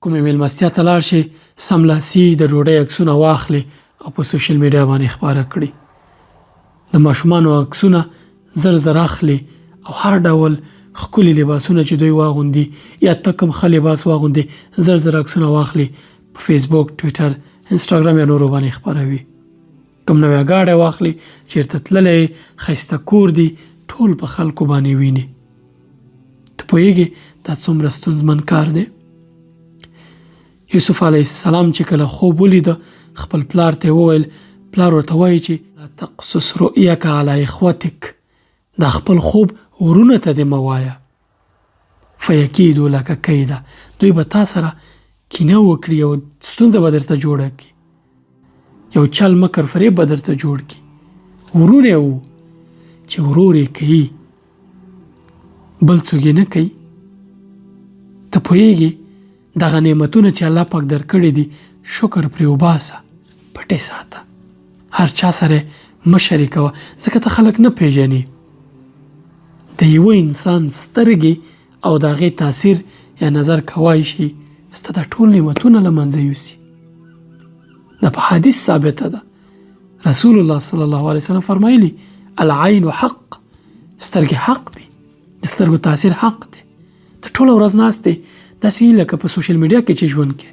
کومې میلمستیا ته لاړ شي سملاسي د ډوډۍ عکسونه واخلي او په سوشل میډیا باندې خپاره کړي. د ماشومانو عکسونه زر زر اخلي او هر ډول ښکلي لباسونه چې دوی واغوندي یا ته کوم ښه لباس واغوندي زر زر عکسونه واخلي په فیسبوک، ټویټر، انسټاګرام یا نورو باندې خپروي. کوم نوی ګاډی واخلي، چیرته تللی، ښایسته کور دی، ټول په خلکو باندې ویني. ته پوهېږې دا څومره ستونزمن کار دی؟ یوسف علیه السلام چې کله خوب ولیده خپل پلار ته وویل، پلار ورته وایي چې لا تقصص رؤیک علی اخوتک، دا خپل خوب ورونو ته دې مه وایه، فیکیدو لک کیدا، دوی به تا سره کینه وکړي او ستونزه به درته جوړه کړي، یو چل مکر فریب به درته جوړ کړي. ورونه وو چې ورور یې کوي بل څوک یې نه کوي. ته پوهېږې دغه نعمتونه چې الله پاک درکړي دي شکر پرې وباسه، پټې ساته، هر چا سره مه شریکوه ځکه ته خلک نه پیژنې. د یوه انسان سترګې او د هغې تاثیر یا نظر کوای شي ستا دا ټول نعمتونه له منځه یوسي. دا په حدیث ثابته ده. رسول الله صلی الله علیه وسلم فرمایلی العین حق، سترګې حق دی، د سترګو تاثیر حق دی. ته ټوله ورځ ناست دی داسې لکه په سوشل میډیا کې چې ژوند کې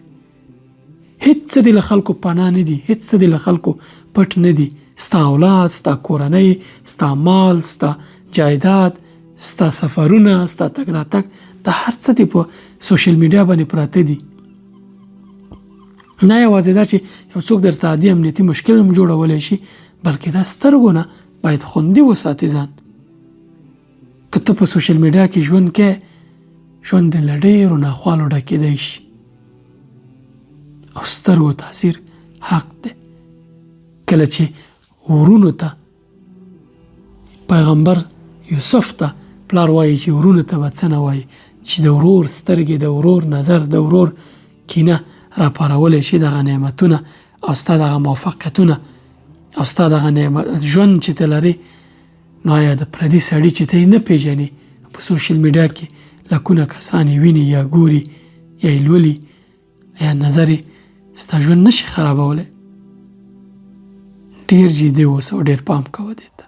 هیڅ څه دې له خلکو پناه نه دي، هیڅ څه دې له خلکو پټ نه دي. ستا اولاد، ستا کورنۍ، ستا مال، ستا جایداد، ستا سفرونه، ستا تګ راتګ، دا هر څه دې په سوشل میډیا باندې پراته دي. نه یوازې دا چې یو څوک درته عادي امنیتي مشکل هم جوړولی شي، بلکې دا سترګو نه باید خوندي وساتې ځان. که ته په سوشل میډیا کې ژوند کې ژوند دې له ډېرو ناخوالو ډکېدی شي او سترګو تاثیر حق دی. کله چې ورونو ته پیغمبر یوسف ته پلار وایي چې ورونو ته به څه نه وایي چې د ورور سترګې، د ورور نظر، د ورور کینه راپارولی شي دغه نعمتونه او ستا دغه موفقیتونه او ستا دغه ژوند چې ته لرې، نو آیا د پردي سړي چې ته یې نه پېژنې په سوشل میډیا کې لکونه کسان یې ویني یا ګوري یا یې لولي یا نظر یې ستا ژوند نشي خرابولی؟ ډېر جدي اوسه او ډېر پام کوه دې ته.